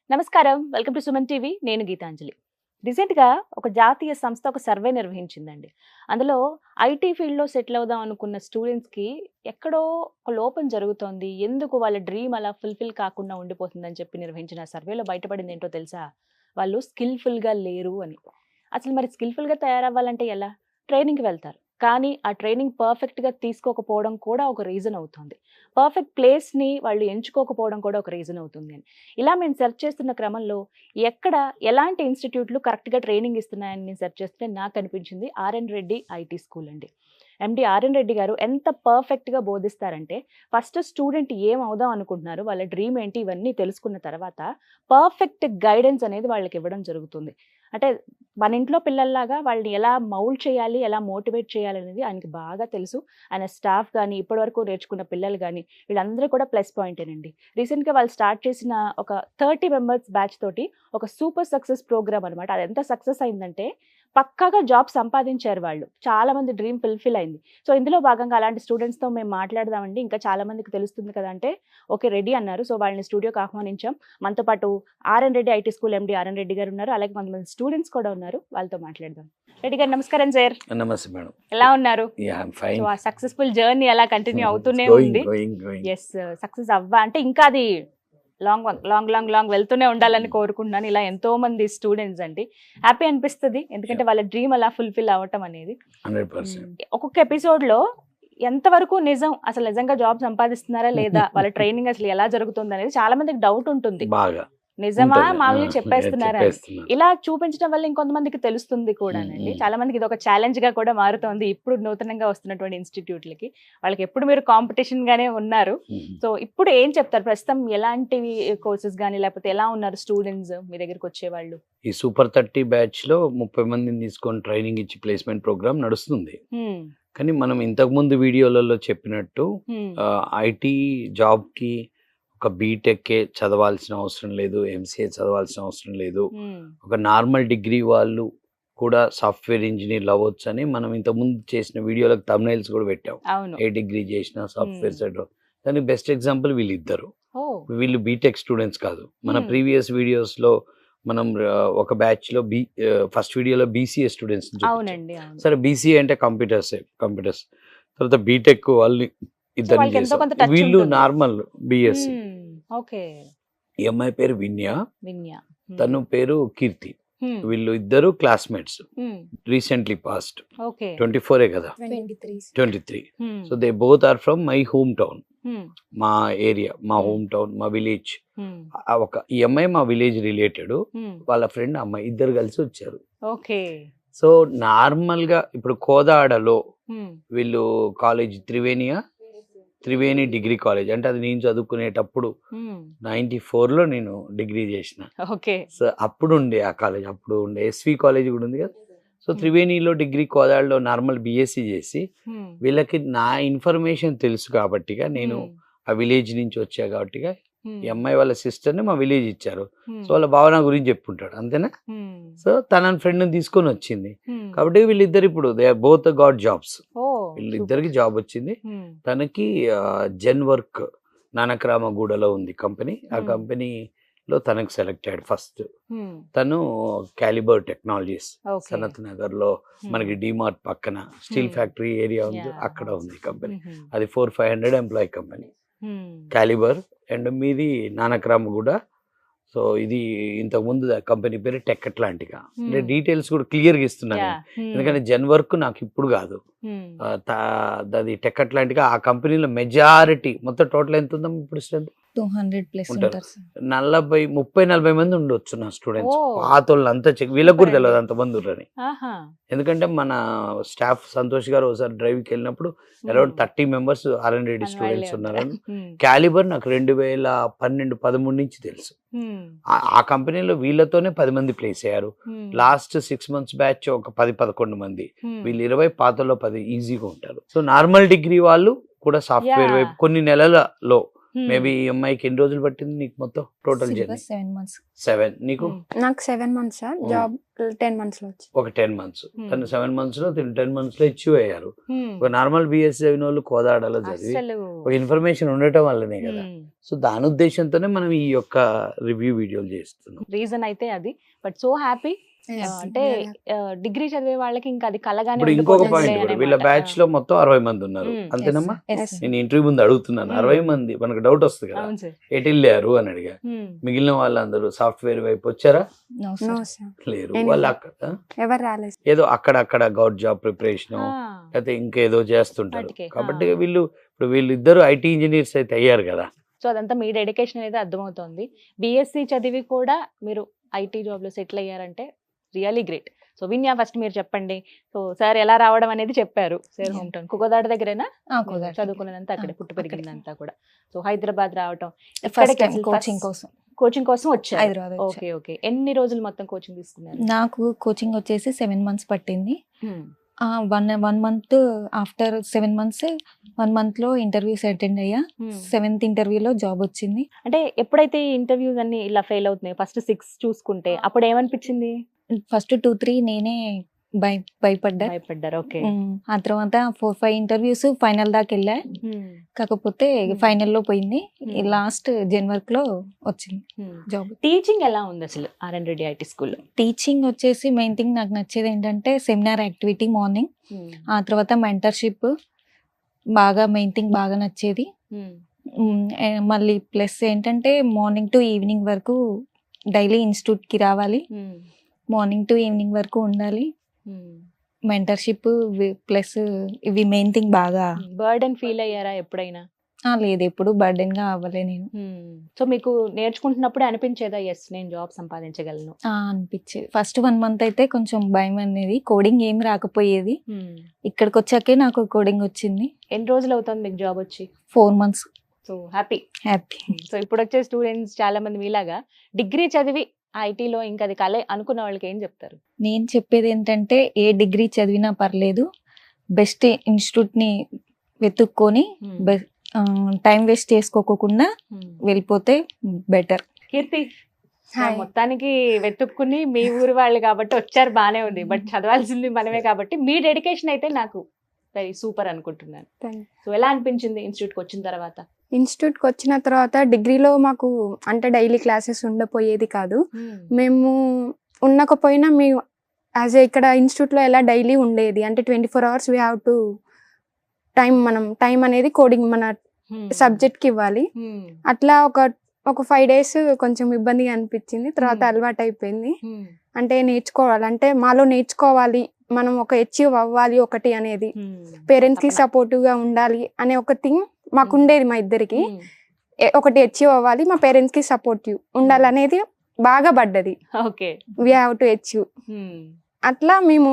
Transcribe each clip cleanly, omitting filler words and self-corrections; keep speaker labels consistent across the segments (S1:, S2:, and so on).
S1: నమస్కారం. Welcome to Suman TV. నేను గీతాంజలి. రీసెంట్‌గా ఒక జాతీయ సంస్థ ఒక సర్వే నిర్వహించిందండి. అందులో ఐటీ ఫీల్డ్‌లో సెటిల్ అవుదాం అనుకున్న స్టూడెంట్స్‌కి ఎక్కడో ఒక లోపం జరుగుతోంది. ఎందుకు వాళ్ళ డ్రీమ్ అలా ఫుల్‌ఫిల్ కాకుండా ఉండిపోతుందని చెప్పి నిర్వహించిన సర్వేలో బయటపడింది ఏంటో తెలుసా? వాళ్ళు స్కిల్‌ఫుల్‌గా లేరు అని. అసలు మరి స్కిల్‌ఫుల్‌గా తయారవ్వాలంటే ఎలా? ట్రైనింగ్‌కి వెళ్తారు. కానీ ఆ ట్రైనింగ్ పర్ఫెక్ట్‌గా తీసుకోకపోవడం కూడా ఒక రీజన్ అవుతుంది. పర్ఫెక్ట్ ప్లేస్‌ని వాళ్ళు ఎంచుకోకపోవడం కూడా ఒక రీజన్ అవుతుంది అని. ఇలా మేము సెర్చ్ చేస్తున్న క్రమంలో ఎక్కడ ఎలాంటి ఇన్‌స్టిట్యూట్‌లు కరెక్ట్‌గా ట్రైనింగ్ ఇస్తున్నాయని నేను సెర్చ్ చేస్తే నాకు కనిపించింది ఆర్ఎన్ రెడ్డి ఐటీ స్కూల్ అండి. ఎండీ ఆర్ఎన్ రెడ్డి గారు ఎంత పర్ఫెక్ట్‌గా బోధిస్తారంటే ఫస్ట్ స్టూడెంట్ ఏం అవుదాం అనుకుంటున్నారు, వాళ్ళ డ్రీమ్ ఏంటి ఇవన్నీ తెలుసుకున్న తర్వాత పర్ఫెక్ట్ గైడెన్స్ అనేది వాళ్ళకి ఇవ్వడం జరుగుతుంది. అంటే మన ఇంట్లో పిల్లల్లాగా వాళ్ళని ఎలా మౌల్డ్ చేయాలి, ఎలా మోటివేట్ చేయాలనేది ఆయనకి బాగా తెలుసు. ఆయన స్టాఫ్ గాని, ఇప్పటివరకు నేర్చుకున్న పిల్లలు గాని వీళ్ళందరూ కూడా ప్లస్ పాయింటేనండి. రీసెంట్‌గా వాళ్ళు స్టార్ట్ చేసిన ఒక 30 మెంబర్స్ బ్యాచ్ తోటి ఒక సూపర్ సక్సెస్ ప్రోగ్రామ్ అనమాట. అది ఎంత సక్సెస్ అయిందంటే పక్కాగా జాబ్ సంపాదించారు వాళ్ళు. చాలా మంది డ్రీమ్ ఫుల్‌ఫిల్ అయింది. సో, ఇందులో భాగంగా అలాంటి స్టూడెంట్స్‌తో మేము మాట్లాడదామండి. ఇంకా చాలా మందికి తెలుస్తుంది కదా! అంటే ఓకే. రెడీ అన్నారు. సో, వాళ్ళని స్టూడియోకి ఆహ్వానించాం. మనతో పాటు RN Reddy IT school MD RN Reddy గారు ఉన్నారు. అలాగే కొంతమంది స్టూడెంట్స్ కూడా ఉన్నారు. వాళ్ళతో మాట్లాడదాం. రెడ్డి గారు నమస్కారం సార్.
S2: నమస్తే మేడం.
S1: ఎలా ఉన్నారు?
S2: యాహ్! I'm
S1: so,
S2: fine.
S1: ఆ సక్సెస్‌ఫుల్ జర్నీ అలా కంటిన్యూ అవుతూనే ఉంది.
S2: గోయింగ్.
S1: యెస్. సక్సెస్ అంటే ఇంకా అది లాంగ్ వెళ్తూనే ఉండాలని కోరుకుంటున్నాను. ఇలా ఎంతో మంది స్టూడెంట్స్ అండి. హ్యాపీ అనిపిస్తది. ఎందుకంటే వాళ్ళ డ్రీమ్ అలా ఫుల్‌ఫిల్ అవ్వటం అనేది.
S2: 100%.
S1: ఒక్కొక్క ఎపిసోడ్‌లో ఎంతవరకు నిజం, అసలు నిజంగా జాబ్ సంపాదిస్తున్నారా లేదా? వాళ్ళ ట్రైనింగ్ అసలు ఎలా జరుగుతుందనేది చాలా మందికి డౌట్ ఉంటుంది.
S2: బాగా
S1: నిజమా?
S2: ఉంటది.
S1: మామూలుగా చెప్పేస్తున్నారా అని.
S2: చెప్పేస్తున్నారు.
S1: ఇలా చూపించడం వల్ల ఇంకొంతమందికి తెలుస్తుంది కూడానండి. చాలా మందికి ఇదొక ఛాలెంజ్‌గా కూడా మారుతోంది. ఇప్పుడు నూతనంగా వస్తున్నటువంటి ఇన్‌స్టిట్యూట్‌లకి. వాళ్ళకి ఎప్పుడు మీరు కాంపిటీషన్ గానే ఉన్నారు. సో, ఇప్పుడు ఏం చెప్తారు? ప్రస్తుతం ఎలాంటివి కోర్సెస్ గాని, లేకపోతే ఎలా ఉన్నారు స్టూడెంట్స్ మీ దగ్గరికి వచ్చేవాళ్ళు?
S2: ఈ సూపర్ 30 బ్యాచ్‌లో 30 మందిని తీసుకొని ట్రైనింగ్ ఇచ్చి ప్లేస్‌మెంట్ ప్రోగ్రామ్ నడుస్తుంది.
S1: హ్మ్.
S2: కానీ మనం ఇంతకుముందు వీడియోలలో చెప్పినట్టు
S1: హ్మ్.
S2: ఐటీ జాబ్‌కి ఒక బీటెక్కే చదవాల్సిన అవసరం లేదు. ఎంసీఏ చదవాల్సిన అవసరం లేదు.
S1: హ్మ్.
S2: ఒక నార్మల్ డిగ్రీ వాళ్ళు కూడా సాఫ్ట్‌వేర్ ఇంజినీర్లు అవ్వొచ్చని మనం ఇంతకుముందు చేసిన వీడియోలకు థంబ్‌నెయిల్స్ కూడా పెట్టాం.
S1: అవును.
S2: ఏ డిగ్రీ చేసినా సాఫ్ట్‌వేర్ సైడ్. దానికి బెస్ట్ ఎగ్జాంపుల్ వీళ్ళిద్దరు.
S1: ఓహ్!
S2: వీళ్ళు బీటెక్ స్టూడెంట్స్ కాదు. మన
S1: హ్మ్.
S2: ప్రీవియస్ వీడియోస్‌లో మనం ఒక బ్యాచ్‌లో ఫస్ట్ వీడియోలో బీసీఏ స్టూడెంట్స్‌ని చూపించాం.
S1: అవునండి. అవును.
S2: సరే బీసీఏ అంటే కంప్యూటర్స్. తర్వాత బీటెక్ వాళ్ళు
S1: సో,
S2: ఇద్దరిని
S1: వాళ్ళకి ఎంతో
S2: చేసాం.
S1: కొంత టచ్
S2: వీళ్ళు
S1: ఉంటుంది.
S2: Normal BSc.
S1: ఓకే.
S2: ఈ అమ్మాయి పేరు విన్య.
S1: విన్య.
S2: తను పేరు కీర్తి.
S1: హ్మ్.
S2: వీళ్ళు ఇద్దరు క్లాస్మేట్స్.
S1: హ్మ్.
S2: Recently passed.
S1: ఓకే.
S2: 24 కదా. 23.
S1: Hmm.
S2: So they both are from my home town.
S1: Hmm.
S2: మా ఏరియా, మా హోమ్ టౌన్, మా విలేజ్.
S1: హ్మ్.
S2: ఈ అమ్మాయి మా విలేజ్ రిలేటెడ్.
S1: హ్మ్.
S2: వాళ్ళ ఫ్రెండ్ అమ్మాయి ఇద్దరు కలిసి వచ్చారు.
S1: ఓకే.
S2: సో నార్మల్గా ఇప్పుడు కోదాడలో
S1: హ్మ్.
S2: వీళ్ళు కాలేజ్ త్రివేణి డిగ్రీ కాలేజ్ అంటే అది నేను చదువుకునేటప్పుడు
S1: హ్మ్.
S2: 94లో నేను డిగ్రీ చేసిన.
S1: ఓకే.
S2: సో అప్పుడు ఉండే ఆ కాలేజ్, అప్పుడు ఉండే ఎస్వి కాలేజ్ కూడా ఉంది కదా. సో త్రివేణిలో డిగ్రీ కోదాడలో నార్మల్ బీఎస్సీ చేసి
S1: హ్మ్.
S2: వీళ్ళకి నా ఇన్ఫర్మేషన్ తెలుసు కాబట్టిగా నేను ఆ విలేజ్ నుంచి వచ్చా కాబట్టిగా ఈ అమ్మాయి వాళ్ళ సిస్టర్ని మా విలేజ్ ఇచ్చారు. సో వాళ్ళ భావన గురించి చెప్పుంటాడు అంతేనా. సో తన ఫ్రెండ్ని తీసుకొని వచ్చింది కాబట్టి వీళ్ళిద్దరు ఇప్పుడు they are both got jobs. వీళ్ళిద్దరికి జాబ్ వచ్చింది. తనకి జెన్ వర్క్ నానక్రామగూడలో ఉంది కంపెనీ. ఆ కంపెనీలో తనకు సెలెక్ట్ అయ్యాడు ఫస్ట్. తను క్యాలిబర్ టెక్నాలజీస్ సనత్ నగర్లో మనకి డిమార్ట్ పక్కన స్టీల్ ఫ్యాక్టరీ ఏరియా ఉంది, అక్కడ ఉంది కంపెనీ. అది 400-500 ఎంప్లాయీ కంపెనీ క్యాలిబర్. అండ్ మీది నానక్రామగూడ. సో ఇది ఇంతకుముందు కంపెనీ పేరు టెక్ అట్లాంటిగా. అంటే డీటెయిల్స్ కూడా క్లియర్గా ఇస్తున్నాను ఎందుకంటే జెన్ వర్క్ నాకు ఇప్పుడు కాదు, అది టెక్ అట్లాంటిగా. ఆ కంపెనీలో మెజారిటీ మొత్తం టోటల్ ఎంత ఉందాం ఇప్పుడు స్ట్రెంత్
S3: 200+
S2: ఉంటారు.
S3: ఉంటారు.
S2: 30-40 మంది ఉండొచ్చు నా స్టూడెంట్స్. పాతోళ్ళు అంతా వీళ్ళకి కూడా తెలియదు అంతమంది ఉర్రని. ఎందుకంటే మన స్టాఫ్ సంతోష్ గారు ఒకసారి డ్రైవ్కి వెళ్ళినప్పుడు around 30 members RN Reddy students ఉన్నారని. క్యాలిబర్ నాకు 2012-13 నుంచి తెలుసు. ఆ కంపెనీలో వీళ్ళతోనే 10 మంది ప్లేస్ అయ్యారు. లాస్ట్ 6 months బ్యాచ్ ఒక 10-11 మంది. వీళ్ళు 20, పాతలో 10 ఈజీగా ఉంటారు. సో నార్మల్ డిగ్రీ వాళ్ళు కూడా సాఫ్ట్వేర్ వైపు కొన్ని నెలలలో మేబీ ఈ అమ్మాయికి ఎన్ని రోజులు పట్టింది నీకు మొత్తం టోటల్ జర్నీ?
S3: 7 months.
S2: 7. నీకు
S4: నాకు 7 months సార్, జాబ్ 10 months లో వచ్చి.
S2: ఒక 10 months. తను 7 months లో 10 months లో అచీవ్ అయ్యారు. ఒక నార్మల్ బిఎస్సీ చదివిన వాళ్ళు కోదాడలో చదివి ఒక ఇన్ఫర్మేషన్ ఉండటం వల్లనే కదా. సో దాని ఉద్దేశంతోనే మనం ఈ యొక్క రివ్యూ వీడియోలు చేస్తున్నాం.
S1: రీజన్ అయితే అది. But so happy. అంటే డిగ్రీ చదివే వాళ్ళకి ఇంకా అది కలగానే
S2: ఇప్పుడు ఇంకొక పాయింట్ కూడా, వీళ్ళ బ్యాచ్ లో మొత్తం 60 మంది ఉన్నారు అంతేనమ్మా? నేను ఇంటర్వ్యూ ముందు అడుగుతున్నాను, 60 మంది మనకు డౌట్ వస్తుంది కదా, ఎటు వెళ్ళారు అని అడిగా. మిగిలిన వాళ్ళందరూ సాఫ్ట్వేర్ వైపు వచ్చారా?
S3: No,
S4: no
S3: sir.
S4: సార్,
S2: లేరు. వాళ్ళు అక్కడ
S4: ఎవరు రాలేదు.
S2: ఏదో అక్కడక్కడ గవర్నమెంట్ జాబ్ ప్రిపరేషన్ లేకపోతే ఇంకేదో చేస్తుంటారు.
S1: వాటికే.
S2: కాబట్టి వీళ్ళిద్దరు ఐటీ ఇంజనీర్స్ అయితే అయ్యారు కదా.
S1: సో అదంతా మీ డెడికేషన్ అనేది అర్థమవుతోంది. బిఎస్సి చదివి కూడా మీరు ఐటీ జాబ్ లో సెటిల్ అయ్యారంటే really great. So Vinya, first మీరు చెప్పండి. సో సార్ ఎలా రావడం అనేది చెప్పారు. సార్ హోమ్ టౌన్ కుకోదాడ దగ్గరేనా
S3: కుదరదు.
S1: చదువుకున్నదంతా అక్కడే, పుట్టి పెరిగిందంతా కూడా. సో హైదరాబాద్ రావటం,
S3: First time coaching కోసం
S1: కోచింగ్ కోసం వచ్చారు.
S3: హైదరాబాద్ వచ్చా.
S1: Okay okay. ఎన్ని రోజులు మొత్తం కోచింగ్ తీసుకున్నారు?
S3: నాకు కోచింగ్ వచ్చేసి 7 months పట్టింది. 1 month ఆఫ్టర్ 7 months 1 month లో ఇంటర్వ్యూస్ అటెండ్ అయ్యా. 7th ఇంటర్వ్యూలో జాబ్ వచ్చింది.
S1: అంటే ఎప్పుడైతే ఇంటర్వ్యూస్ అన్ని ఇలా ఫెయిల్ అవుతున్నాయి, ఫస్ట్ 6 చూసుకుంటే అప్పుడు ఏమనిపించింది?
S3: ఫస్ట్ 2-3 నేనే భయపడ్డా.
S1: భయపడ్డారు. ఓకే.
S3: ఆ తర్వాత 4-5 ఇంటర్వ్యూస్ ఫైనల్ దాకా వెళ్ళా. కాకపోతే ఫైనల్ లో పోయింది. లాస్ట్ జనవరి లో వచ్చింది జాబ్.
S1: టీచింగ్ ఎలా ఉంది అసలు ఆర్ఎన్ రెడ్డి ఐటీ స్కూల్లో?
S3: టీచింగ్ వచ్చేసి మెయిన్ థింగ్ నాకు నచ్చేది ఏంటంటే సెమినార్ యాక్టివిటీ మార్నింగ్, ఆ తర్వాత మెంటర్షిప్ బాగా మెయిన్ థింగ్ బాగా నచ్చేది. మళ్ళీ ప్లస్ ఏంటంటే మార్నింగ్ టు ఈవినింగ్ వరకు డైలీ ఇన్స్టిట్యూట్ కి రావాలి, మార్నింగ్ టు ఈవినింగ్ వరకు ఉండాలి. మెంటర్షిప్ ప్లస్ ఇవి మెయిన్ థింగ్. బాగా
S1: బర్డెన్ ఫీల్ అయ్యారా ఎప్పుడైనా?
S3: లేదు, ఎప్పుడు బర్డెన్ గా అవ్వలే నేను.
S1: సో మీకు నేర్చుకుంటున్నప్పుడే అనిపించేదా ఎస్ నేను జాబ్ సంపాదించగలను?
S3: అనిపించేది. ఫస్ట్ 1 month అయితే కొంచెం భయం అనేది, కోడింగ్ ఏం రాకపోయేది. ఇక్కడికి వచ్చాకే నాకు కోడింగ్ వచ్చింది.
S1: ఎన్ని రోజులు అవుతుంది మీకు జాబ్ వచ్చి?
S3: 4 months.
S1: So happy.
S3: Happy.
S1: So ఇప్పుడు వచ్చే స్టూడెంట్స్ చాలా మంది మీలాగా డిగ్రీ చదివి ఐటీలో ఇంకా అది కలే అనుకున్న వాళ్ళకి ఏం చెప్తారు?
S3: నేను చెప్పేది ఏంటంటే ఏ డిగ్రీ చదివినా పర్లేదు, బెస్ట్ ఇన్స్టిట్యూట్ ని వెతుక్కొని టైం వేస్ట్ చేసుకోకుండా వెళ్ళిపోతే బెటర్.
S1: కీర్తి,
S4: హాయ్.
S1: మొత్తానికి వెతుక్కుని మీ ఊరు వాళ్ళు కాబట్టి వచ్చారు, బానే ఉంది. బట్ చదవాల్సింది మనమే కాబట్టి మీ డెడికేషన్ అయితే నాకు వెరీ సూపర్ అనుకుంటున్నాను. సో ఎలా అనిపించింది ఇన్స్టిట్యూట్ కి వచ్చిన తర్వాత?
S4: ఇన్స్టిట్యూట్కి వచ్చిన తర్వాత డిగ్రీలో మాకు అంటే డైలీ క్లాసెస్ ఉండపోయేది కాదు. మేము ఉండకపోయినా మేము యాజ్ ఇక్కడ ఇన్స్టిట్యూట్లో ఎలా డైలీ ఉండేది అంటే 24 hours we have to time అనేది కోడింగ్ మన సబ్జెక్ట్కి ఇవ్వాలి. అట్లా ఒక 5 days కొంచెం ఇబ్బందిగా అనిపించింది. తర్వాత అలవాటు అయిపోయింది. అంటే నేర్చుకోవాలంటే మాలో నేర్చుకోవాలి, మనం ఒక అచీవ్ అవ్వాలి ఒకటి అనేది, పేరెంట్స్కి సపోర్టివ్గా ఉండాలి అనే ఒక థింగ్ మాకు ఉండేది. మా ఇద్దరికి ఒకటి అచీవ్ అవ్వాలి, మా పేరెంట్స్ కి సపోర్టివ్ ఉండాలనేది బాగా పడ్డది.
S1: Okay,
S4: we have to achieve. అట్లా మేము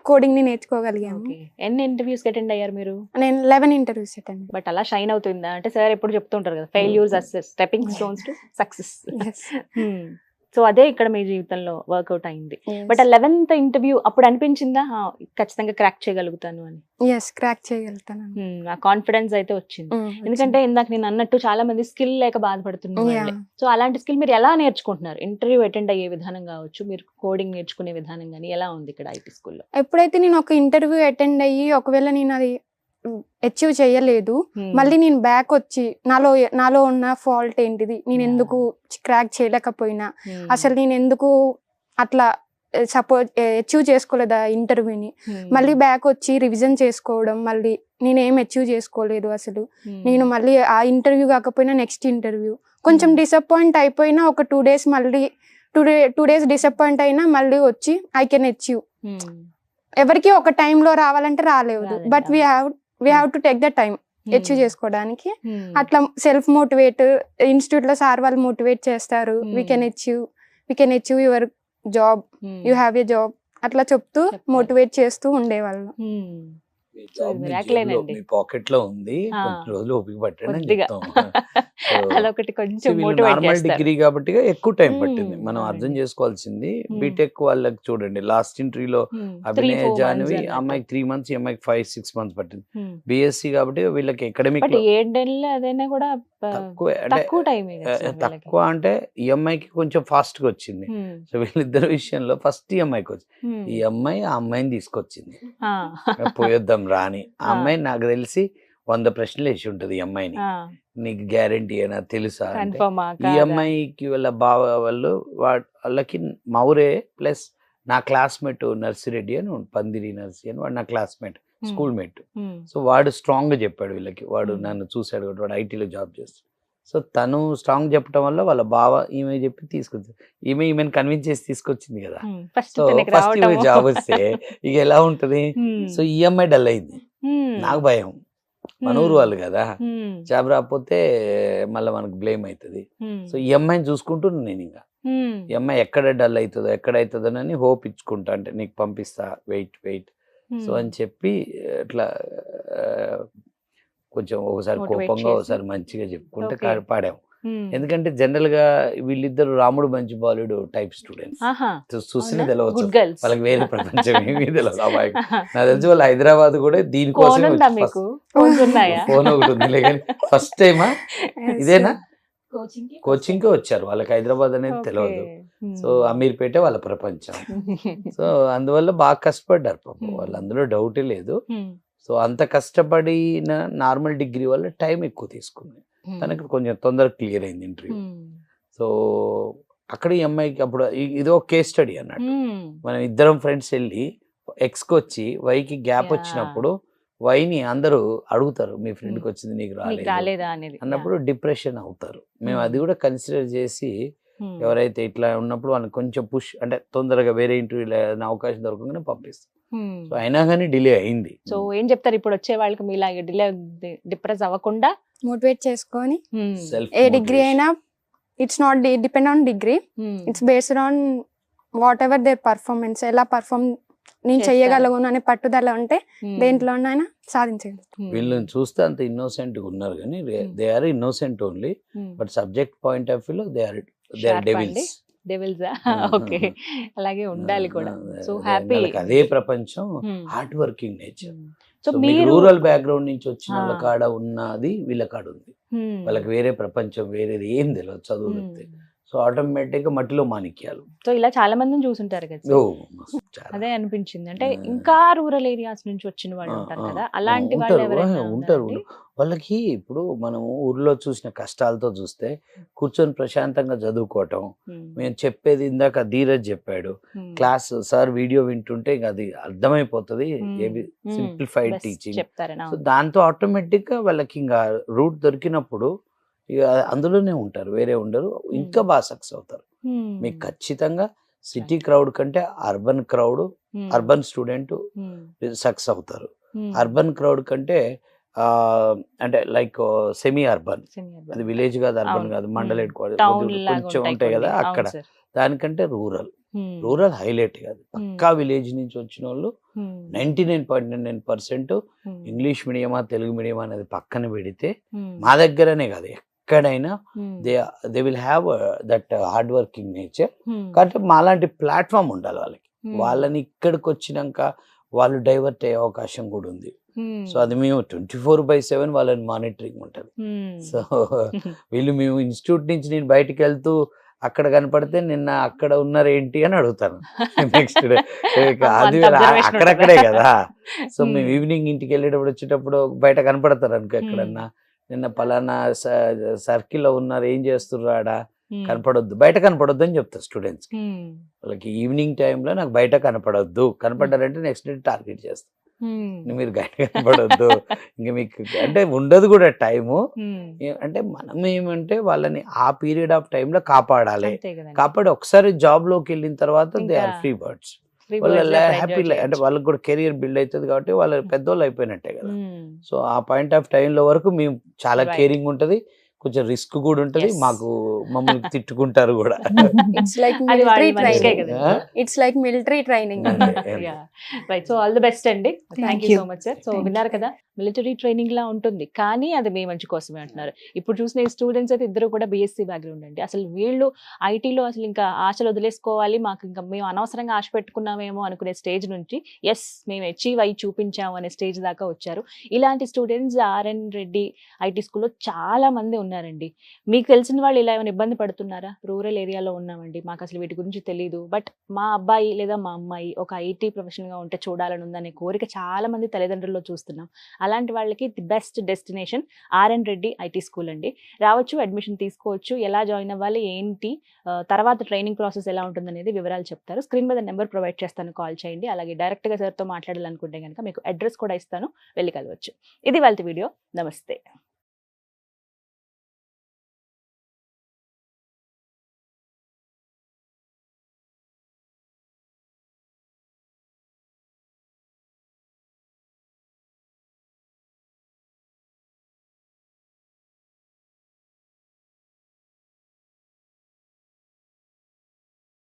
S4: కోడింగ్ ని నేర్చుకోగలిగాము.
S1: ఎన్ని ఇంటర్వ్యూస్ అటెండ్ అయ్యారు మీరు?
S4: నేను 11 ఇంటర్వ్యూస్ అటెండ్.
S1: బట్ అలా షైన్ అవుతుందా? అంటే సార్ ఎప్పుడు చెప్తుంటారు కదా, failures are stepping stones to success. So అదే ఇక్కడ మీ జీవితంలో వర్కౌట్ అయింది. బట్ ఆ 11th ఇంటర్వ్యూ అప్పుడు అనిపించిందా ఖచ్చితంగా క్రాక్ చేయగలుగుతాను అని?
S4: ఎస్, క్రాక్ చేయగలుగుతాను.
S1: ఆ కాన్ఫిడెన్స్ అయితే వచ్చింది. ఎందుకంటే ఇందాక నేను అన్నట్టు చాలా మంది స్కిల్ లేక బాధపడుతున్నారు. సో అలాంటి స్కిల్ మీరు ఎలా నేర్చుకుంటున్నారు? ఇంటర్వ్యూ అటెండ్ అయ్యే విధానం కావచ్చు, మీరు కోడింగ్ నేర్చుకునే విధానం కానీ ఎలా ఉంది ఇక్కడ ఐటీ స్కూల్లో?
S4: ఎప్పుడైతే నేను ఒక ఇంటర్వ్యూ అటెండ్ అయ్యి ఒకవేళ నేను అది అచీవ్ చేయలేదు, మళ్ళీ నేను బ్యాక్ వచ్చి నాలో ఉన్న ఫాల్ట్ ఏంటిది, నేను ఎందుకు క్రాక్ చేయలేకపోయినా, అసలు నేను ఎందుకు అట్లా అచీవ్ చేసుకోలేదా ఇంటర్వ్యూని, మళ్ళీ బ్యాక్ వచ్చి రివిజన్ చేసుకోవడం, మళ్ళీ నేను ఏం అచీవ్ చేసుకోలేదు అసలు, నేను మళ్ళీ ఆ ఇంటర్వ్యూ కాకపోయినా నెక్స్ట్ ఇంటర్వ్యూ కొంచెం డిసప్పాయింట్ అయిపోయినా ఒక 2 days మళ్ళీ 2 days డిసప్పాయింట్ అయినా మళ్ళీ వచ్చి ఐ కెన్ అచీవ్. ఎవరికి ఒక టైంలో రావాలంటే రాలేదు, but we have to take the time achieve చేసుకోవడానికి. అట్లా సెల్ఫ్ మోటివేట్ ఇన్స్టిట్యూట్ లో సార్ వాళ్ళు మోటివేట్ చేస్తారు. We can achieve your job, you have a job అట్లా చెప్తూ మోటివేట్ చేస్తూ ఉండేవాళ్ళు.
S2: మీ పాకెట్ లో ఉంది, కొన్ని రోజులు ఓపిక పట్టండి.
S1: అదొకటి కొంచెం మోటివేట్
S2: నార్మల్
S1: చేస్తారు.
S2: డిగ్రీ కాబట్టి ఎక్కువ టైం పట్టింది.
S1: మ్మ్.
S2: మనం అర్థం
S1: అవునండి.
S2: చేసుకోవాల్సింది
S1: మ్మ్.
S2: బీటెక్ వాళ్ళకి చూడండి, లాస్ట్ ఇంటర్వ్యూలో
S1: 3-4
S2: అభినయ జాహ్నవి
S1: months
S2: అమ్మాయికి 3 months, ఈ అమ్మాయికి 5-6 months పట్టింది.
S1: అన్నట్టు.
S2: బిఎస్సి కాబట్టి వీళ్ళకి అకాడమిక్
S1: బట్ 7 నెలలు అదైనా కూడా
S2: తక్కువే, అంటే
S1: తక్కువ టైమే కదా సార్ వీళ్ళకి.
S2: తక్కువ అంటే ఈ అమ్మాయికి కొంచెం ఫాస్ట్ గా వచ్చింది. సో వీళ్ళిద్దరి విషయంలో ఫస్ట్ ఈ అమ్మాయికి వచ్చింది, ఈ అమ్మాయి ఆ అమ్మాయిని తీసుకొచ్చింది పోయొద్దాం రాని. ఆ అమ్మాయి నాకు తెలిసి 100 ప్రశ్నలు వేసి ఉంటది ఈ అమ్మాయిని, నీకు గ్యారంటీ అయినా తెలుసా అంటే. ఈ అమ్మాయికి వాళ్ళ బావ వాళ్ళు వాళ్ళకి మౌరే ప్లస్ నా క్లాస్మేట్ నర్సిరెడ్డి అని పందిరి నర్సి అని, వాడు నా క్లాస్మేట్, స్కూల్ మేట్. సో వాడు స్ట్రాంగ్ గా చెప్పాడు వీళ్ళకి, వాడు నన్ను చూశాడు కాబట్టి, వాడు ఐటీలో జాబ్ చేస్తాడు. సో తను స్ట్రాంగ్ చెప్పడం వల్ల వాళ్ళ బావ ఈమె చెప్పి తీసుకొచ్చింది, ఈమెను కన్విన్స్ చేసి తీసుకొచ్చింది కదా. సో ఫస్ట్ ఈమె జాబ్ వస్తే ఇక ఎలా ఉంటది. సో ఈ అమ్మాయి డల్ అయింది, నాకు భయం, మన ఊరు వాళ్ళు కదా, జాబ్ రాకపోతే మళ్ళీ మనకు బ్లేమ్ అవుతుంది. సో ఈ అమ్మాయిని చూసుకుంటున్నా నేను, ఇంకా ఈ అమ్మాయి ఎక్కడ డల్ అవుతుందో ఎక్కడ అవుతుందోనని హోప్ ఇచ్చుకుంటా, అంటే నీకు పంపిస్తా వెయిట్ సో అని చెప్పి ఇట్లా కొంచెం ఒకసారి కోపంగా ఒకసారి మంచిగా చెప్పుకుంటే పాడాము. ఎందుకంటే జనరల్ గా వీళ్ళిద్దరు రాముడు మంచి బాలుడు టైప్ స్టూడెంట్స్, చూస్తేనే తెలియవచ్చు వాళ్ళకి వేరే ప్రపంచం ఏమీ తెలియదు. అబ్బాయి నాకు తెలిసి వాళ్ళు హైదరాబాద్ కూడా దీనికోసం ఫోన్ ఒకటి ఉంది, కానీ ఫస్ట్ టైమా ఇదేనా కోచింగ్ కి వచ్చారు, వాళ్ళకి హైదరాబాద్ అనేది తెలియదు. సో అమీర్పేట వాళ్ళ ప్రపంచం. సో అందువల్ల బాగా కష్టపడ్డారు పాపం వాళ్ళు, అందులో డౌటే లేదు. సో అంత కష్టపడిన నార్మల్ డిగ్రీ వల్ల టైం ఎక్కువ తీసుకుంది, తనకి కొంచెం తొందరగా క్లియర్ అయింది ఇంటర్వ్యూ. సో అక్కడ ఈ అమ్మాయికి అప్పుడు ఇదో కేస్ స్టడీ అన్నట్టు, మనం ఇద్దరం ఫ్రెండ్స్ వెళ్ళి ఎక్స్కి వచ్చి వైకి గ్యాప్ వచ్చినప్పుడు వైని అందరూ అడుగుతారు, మీ ఫ్రెండ్కి వచ్చింది నీకు రాలేదా అన్నప్పుడు డిప్రెషన్ అవుతారు. మేము అది కూడా కన్సిడర్ చేసి ఎవరైతే ఇట్లా ఉన్నప్పుడు వాళ్ళకి కొంచెం పుష్, అంటే తొందరగా వేరే ఇంటర్వ్యూలో అవకాశం దొరకగానే పంపిస్తాం. సో అయినా కానీ డిలే అయింది.
S1: సో ఏం చెప్తారు ఇప్పుడు వచ్చే వాళ్ళకి, మీలా డిలే డిప్రెస్ అవ్వకుండా
S4: మోటివేట్ చేసుకొని, ఏ డిగ్రీ అయినా it's not depend on degree, it's based on what ever there performance, ఎలా పర్ఫార్మ్ నేను చెయ్యగలను అనే పట్టుదల ఉంటే దేంట్లోనైనా సాధించగలుగుతాం.
S2: వీళ్ళని చూస్తే అంత ఇన్నోసెంట్ గా ఉన్నారు కానీ they are innocent only, but subject point of వ్యూలో దే ఆర్ డెవిల్స్.
S1: ఓకే, అలాగే ఉండాలి కూడా. సో హ్యాపీ,
S2: అదే ప్రపంచం, హార్డ్ వర్కింగ్ నేచర్. సో మీకు రూరల్ బ్యాక్గ్రౌండ్ నుంచి వచ్చిన వాళ్ళ కాడ ఉన్నది వీళ్ళ కాడ ఉంది, వాళ్ళకి వేరే ప్రపంచం వేరేది ఏం తెలియదు చదువు. సో ఆటోమేటిక్ గా మట్టిలో మాణిక్యాలు.
S1: సో ఇలా చాలా మందిని చూసుంటారు కదా, అదే అనిపించింది. అంటే ఇంకా రూరల్ ఏరియాస్ నుంచి వచ్చిన వాళ్ళు ఉంటారు కదా, అలాంటి వాళ్ళు ఎవరైనా
S2: ఉంటారు. వాళ్ళకి ఇప్పుడు మనము ఊర్లో చూసిన కష్టాలతో చూస్తే కూర్చొని ప్రశాంతంగా చదువుకోవటం, మేము చెప్పేది ఇందాక ధీరజ్ చెప్పాడు, క్లాస్ సార్ వీడియో వింటుంటే ఇంకా అది అర్థమైపోతుంది, సింప్లిఫైడ్ టీచింగ్. సో దాంతో ఆటోమేటిక్ గా వాళ్ళకి ఇంకా రూట్ దొరికినప్పుడు ఇక అందులోనే ఉంటారు, వేరే ఉండరు, ఇంకా బాగా సక్సెస్ అవుతారు. మీకు ఖచ్చితంగా సిటీ క్రౌడ్ కంటే urban crowd, urban student success అవుతారు. అర్బన్ క్రౌడ్ కంటే అంటే లైక్ సెమీ అర్బన్, అది విలేజ్ కాదు, అర్బన్ కాదు, మండల్ హెడ్ క్వార్టర్ కొంచెం ఉంటాయి కదా అక్కడ, దానికంటే రూరల్ హైలైట్ కాదు. పక్కా విలేజ్ నుంచి వచ్చిన వాళ్ళు 99.99% ఇంగ్లీష్ మీడియమా తెలుగు మీడియమా అనేది పక్కన పెడితే, మా దగ్గరనే కాదు ఎక్కడైనా they will have that hard working nature. కాబట్టి మాలాంటి ప్లాట్ఫామ్ ఉండాలి వాళ్ళకి, వాళ్ళని ఇక్కడికి వచ్చినాక వాళ్ళు డైవర్ట్ అయ్యే అవకాశం కూడా ఉంది. సో అది మేము 24/7 వాళ్ళని మానిటరింగ్ ఉంటుంది. సో వీళ్ళు మేము ఇన్స్టిట్యూట్ నుంచి నేను బయటికి వెళ్తూ అక్కడ కనపడితే నిన్న అక్కడ ఉన్నారు ఏంటి అని అడుగుతాను నెక్స్ట్ డే, అది అక్కడక్కడే కదా. సో మేము ఈవినింగ్ ఇంటికి వెళ్ళేటప్పుడు వచ్చేటప్పుడు బయట కనపడతారు అనుకో, ఎక్కడన్నా నిన్న పలానా సర్కిల్లో ఉన్నారు ఏం చేస్తున్నారు ఆడ, కనపడొద్దు, బయట కనపడొద్దు అని చెప్తారు స్టూడెంట్స్ కి. వాళ్ళకి ఈవినింగ్ టైంలో నాకు బయట కనపడొద్దు, కనపడ్డారంటే నెక్స్ట్ డే టార్గెట్ చేస్తాం, మీరు బయట కనపడొద్దు, ఇంకా మీకు అంటే ఉండదు కూడా టైము. అంటే మనం ఏమంటే వాళ్ళని ఆ పీరియడ్ ఆఫ్ టైంలో కాపాడాలి, కాపాడి ఒకసారి జాబ్ లోకి వెళ్ళిన తర్వాత దే ఆర్ ఫ్రీ బర్డ్స్, వాళ్ళ హ్యాపీ అంటే వాళ్ళకి కూడా కెరియర్ బిల్డ్ అవుతుంది కాబట్టి వాళ్ళ పెద్దోళ్ళు అయిపోయినట్టే కదా. సో ఆ పాయింట్ ఆఫ్ టైంలో వరకు మేము చాలా కేరింగ్ ఉంటుంది, కొంచెం రిస్క్ కూడా ఉంటది,
S1: Yes.
S2: మాకు మమ్మల్ని తిట్టుకుంటారు కూడా.
S4: ఇట్స్ లైక్
S1: అది వాళ్ళ
S4: మిలిటరీ
S1: మంచికే
S4: ట్రైనింగ్.
S1: కదా.
S2: ఆ?
S4: It's like military training.
S1: Right, so all the best అండి. Thank you
S3: you.
S1: So much sir. So
S3: Thank
S1: విన్నారు కదా, మిలిటరీ ట్రైనింగ్ లా ఉంటుంది కానీ అది మీ మంచి కోసమే అంటున్నారు. ఇప్పుడు చూసిన ఈ స్టూడెంట్స్ అయితే ఇద్దరు కూడా బీఎస్సీ బ్యాక్గ్రౌండ్ అండి. అసలు వీళ్ళు ఐటీలో అసలు ఇంకా ఆశలు వదిలేసుకోవాలి, మాకు ఇంకా మేము అనవసరంగా ఆశ పెట్టుకున్నామేమో అనుకునే స్టేజ్ నుంచి ఎస్ మేము అచీవ్ అయ్యి చూపించాము అనే స్టేజ్ దాకా వచ్చారు. ఇలాంటి స్టూడెంట్స్ ఆర్ఎన్ రెడ్డి ఐటీ స్కూల్లో చాలా మంది ఉన్నారండి. మీకు తెలిసిన వాళ్ళు ఇలా ఏమైనా ఇబ్బంది పడుతున్నారా? రూరల్ ఏరియాలో ఉన్నామండి, మాకు అసలు వీటి గురించి తెలియదు, బట్ మా అబ్బాయి లేదా మా అమ్మాయి ఒక ఐటీ ప్రొఫెషనల్గా ఉంటే చూడాలని ఉందనే కోరిక చాలా మంది తల్లిదండ్రుల్లో చూస్తున్నాం. అలాంటి వాళ్ళకి the best destination RN Reddy IT school అండి. రావచ్చు, అడ్మిషన్ తీసుకోవచ్చు, ఎలా జాయిన్ అవ్వాలి ఏంటి, తర్వాత ట్రైనింగ్ ప్రాసెస్ ఎలా ఉంటుందనేది వివరాలు చెప్తారు. స్క్రీన్ మీద నెంబర్ ప్రొవైడ్ చేస్తాను, కాల్ చేయండి. అలాగే డైరెక్ట్గా సార్తో మాట్లాడాలనుకుంటే కనుక మీకు అడ్రస్ కూడా ఇస్తాను, వెళ్ళి కలవచ్చు. ఇది వాళ్ళ వీడియో. నమస్తే.